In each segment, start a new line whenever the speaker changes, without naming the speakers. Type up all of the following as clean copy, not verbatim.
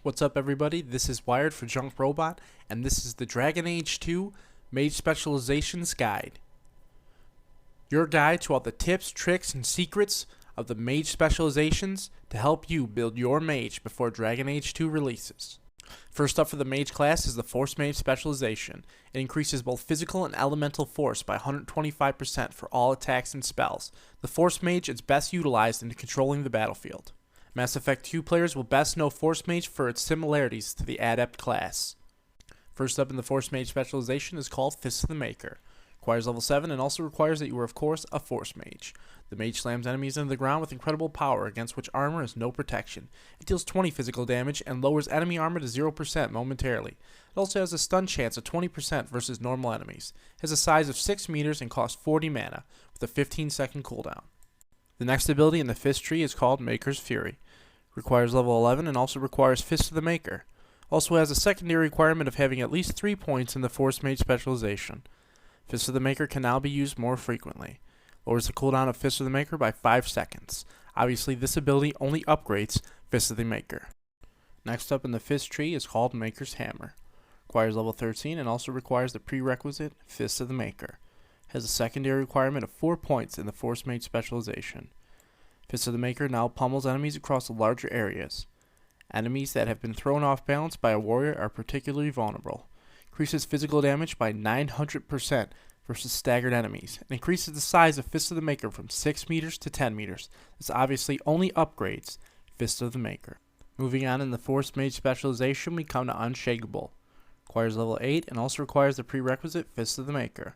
What's up everybody, this is Wired for Junk Robot, and this is the Dragon Age 2 Mage Specializations Guide. Your guide to all the tips, tricks, and secrets of the Mage Specializations to help you build your Mage before Dragon Age 2 releases. First up for the Mage class is the Force Mage Specialization. It increases both physical and elemental force by 125% for all attacks and spells. The Force Mage is best utilized in controlling the battlefield. Mass Effect 2 players will best know Force Mage for its similarities to the Adept class. First up in the Force Mage Specialization is called Fist of the Maker. Requires level 7 and also requires that you are of course a Force Mage. The Mage slams enemies into the ground with incredible power against which armor has no protection. It deals 20 physical damage and lowers enemy armor to 0% momentarily. It also has a stun chance of 20% versus normal enemies. It has a size of 6 meters and costs 40 mana with a 15-second cooldown. The next ability in the Fist tree is called Maker's Fury. Requires level 11 and also requires Fist of the Maker. Also has a secondary requirement of having at least 3 points in the Force Mage Specialization. Fist of the Maker can now be used more frequently. Lowers the cooldown of Fist of the Maker by 5 seconds. Obviously this ability only upgrades Fist of the Maker. Next up in the Fist tree is called Maker's Hammer. Requires level 13 and also requires the prerequisite Fist of the Maker. Has a secondary requirement of 4 points in the Force Mage Specialization. Fist of the Maker now pummels enemies across larger areas. Enemies that have been thrown off balance by a warrior are particularly vulnerable. Increases physical damage by 900% versus staggered enemies, and increases the size of Fist of the Maker from 6 meters to 10 meters. This obviously only upgrades Fist of the Maker. Moving on in the Force Mage Specialization, we come to Unshakable. Requires level 8 and also requires the prerequisite Fist of the Maker.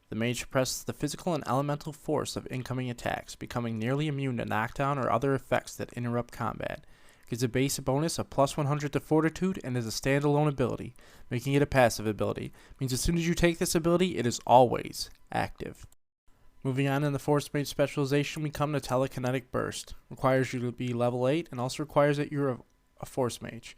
The Mage suppresses the physical and elemental force of incoming attacks, becoming nearly immune to knockdown or other effects that interrupt combat. Gives a base bonus of plus 100 to Fortitude and is a standalone ability, making it a passive ability. Means as soon as you take this ability, it is always active. Moving on in the Force Mage Specialization, we come to Telekinetic Burst. Requires you to be level 8 and also requires that you're a Force Mage.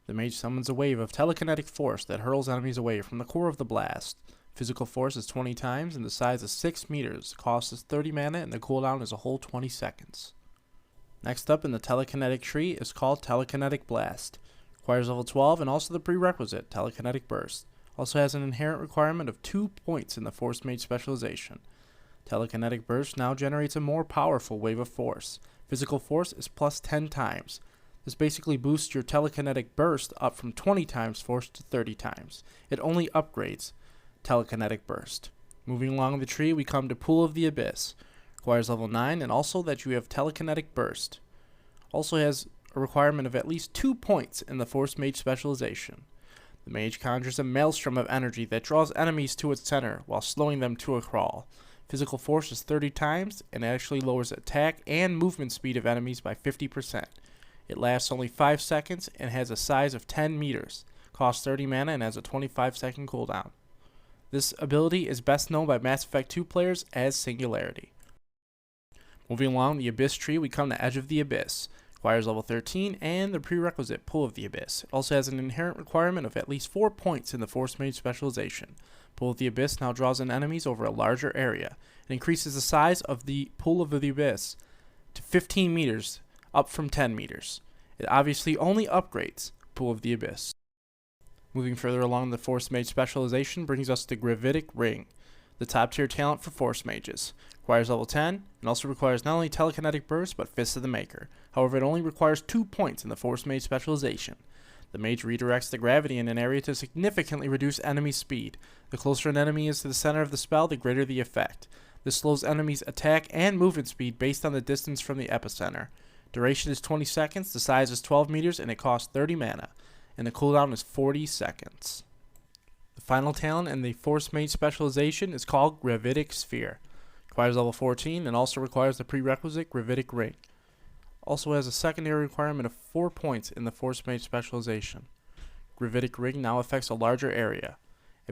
The Mage summons a wave of telekinetic force that hurls enemies away from the core of the blast. Physical force is 20 times and the size is 6 meters. The cost is 30 mana and the cooldown is a whole 20 seconds. Next up in the telekinetic tree is called Telekinetic Blast. Requires level 12 and also the prerequisite Telekinetic Burst. Also has an inherent requirement of 2 points in the Force Mage Specialization. Telekinetic Burst now generates a more powerful wave of force. Physical force is plus 10 times. This basically boosts your Telekinetic Burst up from 20 times force to 30 times. It only upgrades Telekinetic Burst. Moving along the tree, we come to Pool of the Abyss. Requires level 9 and also that you have Telekinetic Burst. Also has a requirement of at least 2 points in the Force Mage Specialization. The Mage conjures a maelstrom of energy that draws enemies to its center while slowing them to a crawl. Physical force is 30 times and actually lowers attack and movement speed of enemies by 50%. It lasts only 5 seconds and has a size of 10 meters. Costs 30 mana and has a 25-second cooldown. This ability is best known by Mass Effect 2 players as Singularity. Moving along the Abyss tree, we come to Edge of the Abyss. Requires level 13 and the prerequisite Pool of the Abyss. It also has an inherent requirement of at least 4 points in the Force Mage Specialization. Pool of the Abyss now draws in enemies over a larger area. It increases the size of the Pool of the Abyss to 15 meters, up from 10 meters. It obviously only upgrades Pool of the Abyss. Moving further along the Force Mage Specialization brings us to Gravitic Ring, the top tier talent for Force Mages. Requires level 10 and also requires not only Telekinetic Burst but Fist of the Maker. However, it only requires 2 points in the Force Mage Specialization. The Mage redirects the gravity in an area to significantly reduce enemy speed. The closer an enemy is to the center of the spell, the greater the effect. This slows enemies' attack and movement speed based on the distance from the epicenter. Duration is 20 seconds, the size is 12 meters, and it costs 30 mana. And the cooldown is 40 seconds. The final talent in the Force Mage Specialization is called Gravitic Sphere. Requires level 14 and also requires the prerequisite Gravitic Ring. Also has a secondary requirement of 4 points in the Force Mage Specialization. Gravitic Ring now affects a larger area.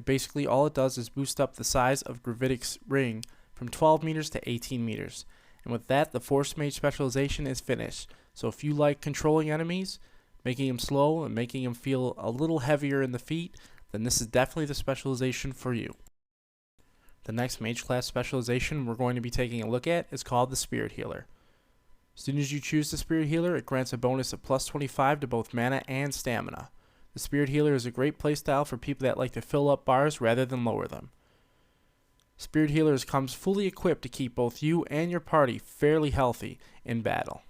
Basically all it does is boost up the size of Gravitic Ring from 12 meters to 18 meters. And with that, the Force Mage Specialization is finished. So if you like controlling enemies, making them slow and making them feel a little heavier in the feet, then this is definitely the specialization for you. The next Mage class specialization we're going to be taking a look at is called the Spirit Healer. As soon as you choose the Spirit Healer, it grants a bonus of plus 25 to both mana and stamina. The Spirit Healer is a great playstyle for people that like to fill up bars rather than lower them. Spirit Healers comes fully equipped to keep both you and your party fairly healthy in battle.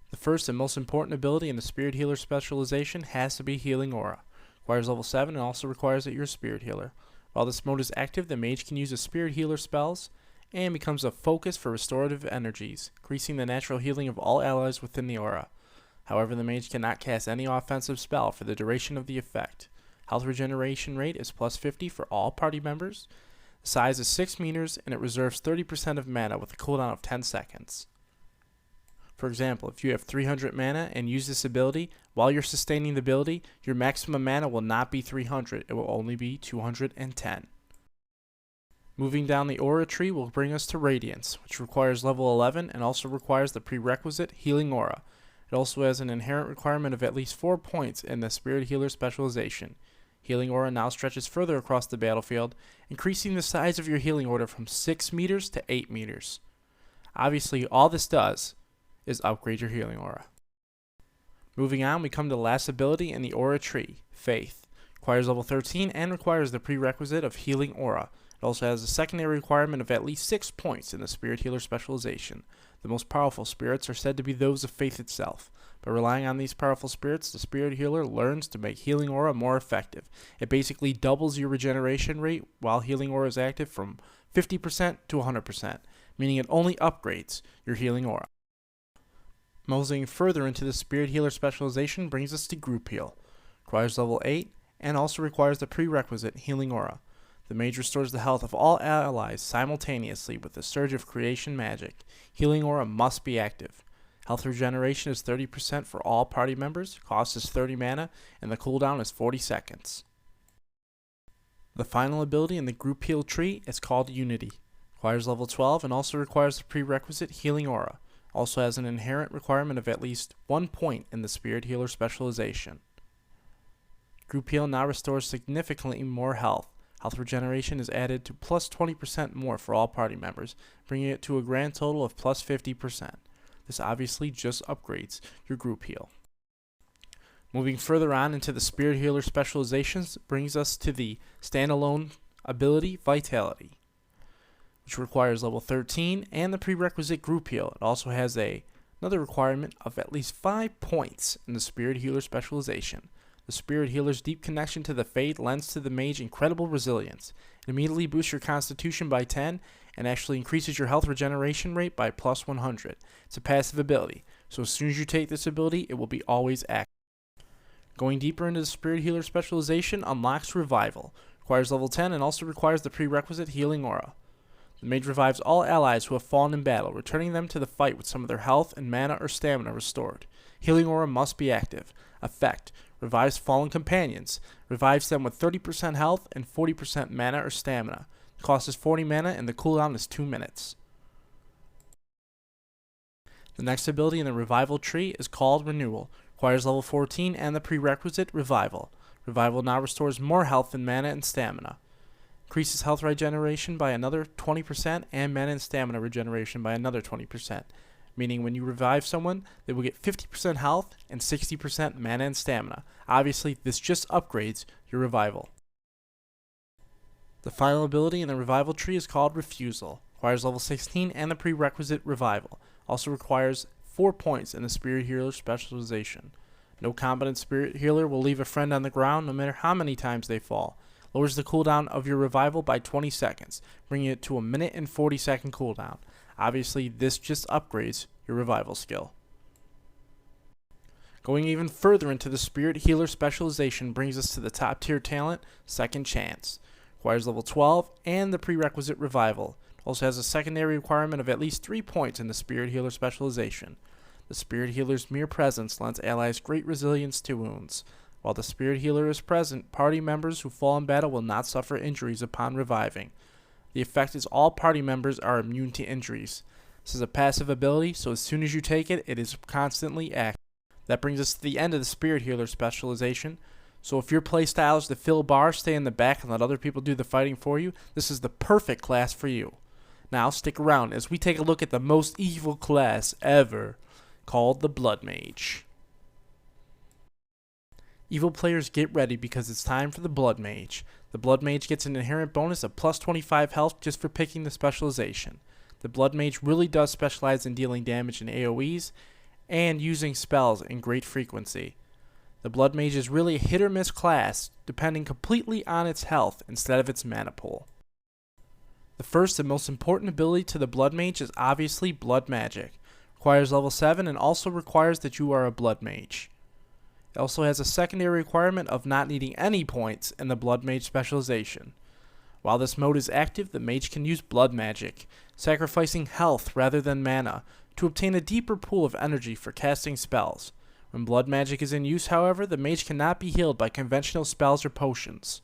The first and most important ability in the Spirit Healer specialization has to be Healing Aura. Requires level 7 and also requires that you're a Spirit Healer. While this mode is active, the Mage can use a Spirit Healer spells and becomes a focus for restorative energies, increasing the natural healing of all allies within the aura. However, the Mage cannot cast any offensive spell for the duration of the effect. Health regeneration rate is plus 50 for all party members. The size is 6 meters and it reserves 30% of mana with a cooldown of 10 seconds. For example, if you have 300 mana and use this ability, while you're sustaining the ability, your maximum mana will not be 300, it will only be 210. Moving down the aura tree will bring us to Radiance, which requires level 11 and also requires the prerequisite Healing Aura. It also has an inherent requirement of at least 4 points in the Spirit Healer specialization. Healing Aura now stretches further across the battlefield, increasing the size of your healing aura from 6 meters to 8 meters. Obviously, all this does is upgrade your healing aura. Moving on, we come to the last ability in the aura tree, Faith. Requires level 13 and requires the prerequisite of Healing Aura. It also has a secondary requirement of at least 6 points in the Spirit Healer specialization. The most powerful spirits are said to be those of Faith itself. By relying on these powerful spirits, the Spirit Healer learns to make Healing Aura more effective. It basically doubles your regeneration rate while Healing Aura is active from 50% to 100%, meaning it only upgrades your Healing Aura. Moseying further into the Spirit Healer specialization brings us to Group Heal. Requires level 8 and also requires the prerequisite Healing Aura. The Mage restores the health of all allies simultaneously with a surge of creation magic. Healing Aura must be active. Health regeneration is 30% for all party members, cost is 30 mana, and the cooldown is 40 seconds. The final ability in the Group Heal tree is called Unity. Requires level 12 and also requires the prerequisite Healing Aura. Also has an inherent requirement of at least 1 point in the Spirit Healer specialization. Group Heal now restores significantly more health. Health regeneration is added to plus 20% more for all party members, bringing it to a grand total of plus 50%. This obviously just upgrades your Group Heal. Moving further on into the Spirit Healer specializations brings us to the standalone ability Vitality, which requires level 13 and the prerequisite Group Heal. It also has another requirement of at least 5 points in the Spirit Healer specialization. The Spirit Healer's deep connection to the Fade lends to the Mage incredible resilience. It immediately boosts your Constitution by 10 and actually increases your health regeneration rate by plus 100. It's a passive ability, so as soon as you take this ability, it will be always active. Going deeper into the Spirit Healer specialization unlocks Revival. Requires level 10 and also requires the prerequisite Healing Aura. The Mage revives all allies who have fallen in battle, returning them to the fight with some of their health and mana or stamina restored. Healing Aura must be active. Effect: revives fallen companions. Revives them with 30% health and 40% mana or stamina. The cost is 40 mana and the cooldown is 2 minutes. The next ability in the Revival tree is called Renewal. Requires level 14 and the prerequisite Revival. Revival now restores more health and mana and stamina. Increases health regeneration by another 20% and mana and stamina regeneration by another 20%. Meaning when you revive someone, they will get 50% health and 60% mana and stamina. Obviously, this just upgrades your Revival. The final ability in the Revival tree is called Refusal. Requires level 16 and the prerequisite Revival. Also requires 4 points in the Spirit Healer specialization. No competent Spirit Healer will leave a friend on the ground no matter how many times they fall. Lowers the cooldown of your Revival by 20 seconds, bringing it to a minute and 40-second cooldown. Obviously, this just upgrades your Revival skill. Going even further into the Spirit Healer specialization brings us to the top tier talent, Second Chance. Requires level 12 and the prerequisite Revival. Also has a secondary requirement of at least 3 points in the Spirit Healer specialization. The Spirit Healer's mere presence lends allies great resilience to wounds. While the Spirit Healer is present, party members who fall in battle will not suffer injuries upon reviving. The effect is all party members are immune to injuries. This is a passive ability, so as soon as you take it, it is constantly active. That brings us to the end of the Spirit Healer specialization. So if your playstyle is to fill bars, stay in the back, and let other people do the fighting for you, this is the perfect class for you. Now stick around as we take a look at the most evil class ever, called the Blood Mage. Evil players, get ready because it's time for the Blood Mage. The Blood Mage gets an inherent bonus of plus 25 health just for picking the specialization. The Blood Mage really does specialize in dealing damage in AoEs and using spells in great frequency. The Blood Mage is really a hit or miss class, depending completely on its health instead of its mana pool. The first and most important ability to the Blood Mage is obviously Blood Magic. Requires level 7 and also requires that you are a Blood Mage. It also has a secondary requirement of not needing any points in the Blood Mage specialization. While this mode is active, the Mage can use Blood Magic, sacrificing health rather than mana, to obtain a deeper pool of energy for casting spells. When Blood Magic is in use, however, the Mage cannot be healed by conventional spells or potions.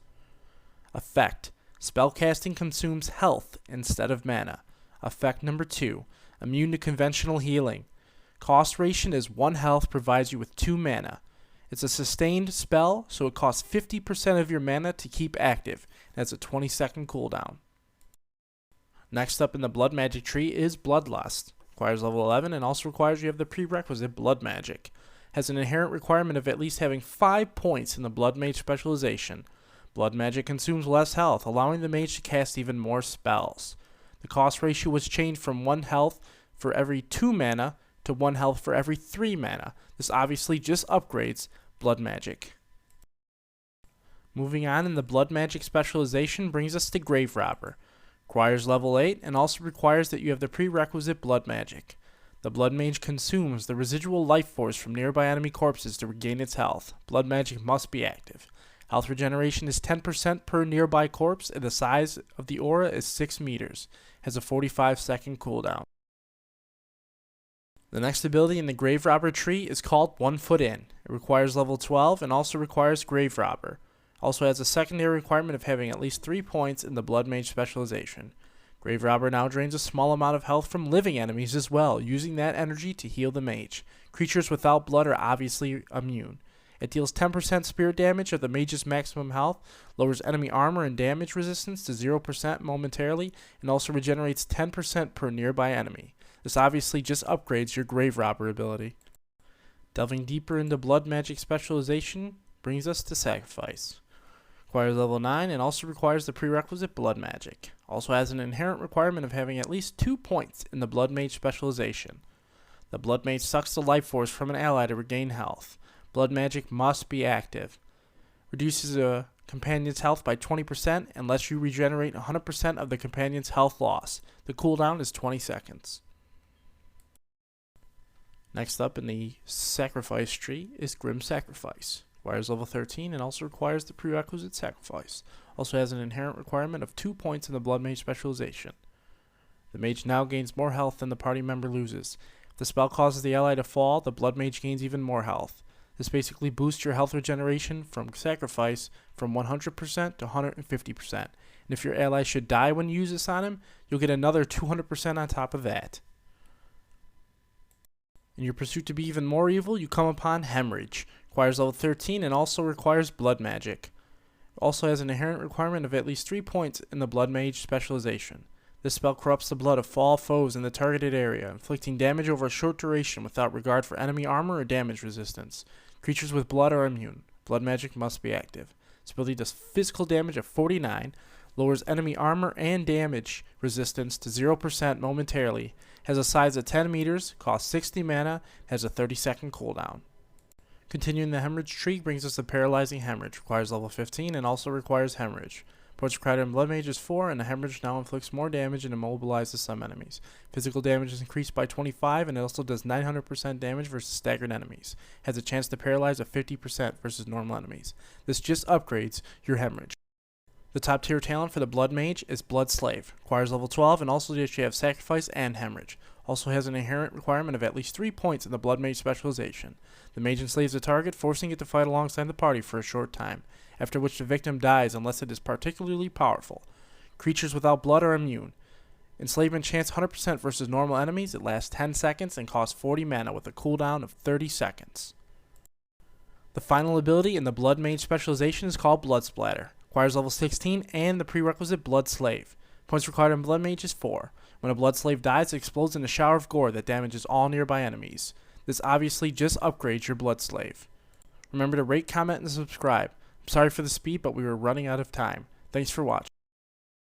Effect: spellcasting consumes health instead of mana. Effect number 2, immune to conventional healing. Cost ration is 1 health, provides you with 2 mana. It's a sustained spell, so it costs 50% of your mana to keep active, and has a 20-second cooldown. Next up in the Blood Magic tree is Bloodlust. Requires level 11 and also requires you have the prerequisite Blood Magic. Has an inherent requirement of at least having 5 points in the Blood Mage specialization. Blood Magic consumes less health, allowing the Mage to cast even more spells. The cost ratio was changed from 1 health for every 2 mana to 1 health for every 3 mana. This obviously just upgrades Blood Magic. Moving on in the Blood Magic specialization brings us to Grave Robber. Requires level 8 and also requires that you have the prerequisite Blood Magic. The Blood Mage consumes the residual life force from nearby enemy corpses to regain its health. Blood Magic must be active. Health regeneration is 10% per nearby corpse and the size of the aura is 6 meters. Has a 45-second cooldown. The next ability in the Grave Robber tree is called One Foot In. It requires level 12 and also requires Grave Robber. Also has a secondary requirement of having at least 3 points in the Blood Mage specialization. Grave Robber now drains a small amount of health from living enemies as well, using that energy to heal the Mage. Creatures without blood are obviously immune. It deals 10% spirit damage of the Mage's maximum health, lowers enemy armor and damage resistance to 0% momentarily, and also regenerates 10% per nearby enemy. This obviously just upgrades your Grave Robber ability. Delving deeper into Blood Magic specialization brings us to Sacrifice. Requires level 9 and also requires the prerequisite Blood Magic. Also has an inherent requirement of having at least 2 points in the Blood Mage specialization. The Blood Mage sucks the life force from an ally to regain health. Blood Magic must be active. Reduces a companion's health by 20% and lets you regenerate 100% of the companion's health loss. The cooldown is 20 seconds. Next up in the Sacrifice tree is Grim Sacrifice. Requires level 13 and also requires the prerequisite Sacrifice. Also has an inherent requirement of 2 points in the Blood Mage specialization. The Mage now gains more health than the party member loses. If the spell causes the ally to fall, the Blood Mage gains even more health. This basically boosts your health regeneration from Sacrifice from 100% to 150%. And if your ally should die when you use this on him, you'll get another 200% on top of that. In your pursuit to be even more evil, you come upon Hemorrhage. Requires level 13 and also requires Blood Magic. It also has an inherent requirement of at least 3 points in the Blood Mage specialization. This spell corrupts the blood of all foes in the targeted area, inflicting damage over a short duration without regard for enemy armor or damage resistance. Creatures with blood are immune. Blood Magic must be active. This ability does physical damage of 49, lowers enemy armor and damage resistance to 0% momentarily, has a size of 10 meters, costs 60 mana, has a 30-second cooldown. Continuing the Hemorrhage tree brings us to Paralyzing Hemorrhage. Requires level 15 and also requires Hemorrhage. Points required in Blood Mage is 4 and the Hemorrhage now inflicts more damage and immobilizes some enemies. Physical damage is increased by 25 and it also does 900% damage versus staggered enemies. Has a chance to paralyze of 50% versus normal enemies. This just upgrades your Hemorrhage. The top tier talent for the Blood Mage is Blood Slave. Requires level 12 and also does have Sacrifice and Hemorrhage. Also has an inherent requirement of at least 3 points in the Blood Mage specialization. The Mage enslaves the target, forcing it to fight alongside the party for a short time, after which the victim dies unless it is particularly powerful. Creatures without blood are immune. Enslavement chance 100% versus normal enemies. It lasts 10 seconds and costs 40 mana with a cooldown of 30 seconds. The final ability in the Blood Mage specialization is called Blood Splatter. Requires level 16 and the prerequisite Blood Slave. Points required in Blood Mage is 4. When a blood slave dies, it explodes in a shower of gore that damages all nearby enemies. This obviously just upgrades your blood slave. Remember to rate, comment, and subscribe. I'm sorry for the speed, but we were running out of time. Thanks for watching.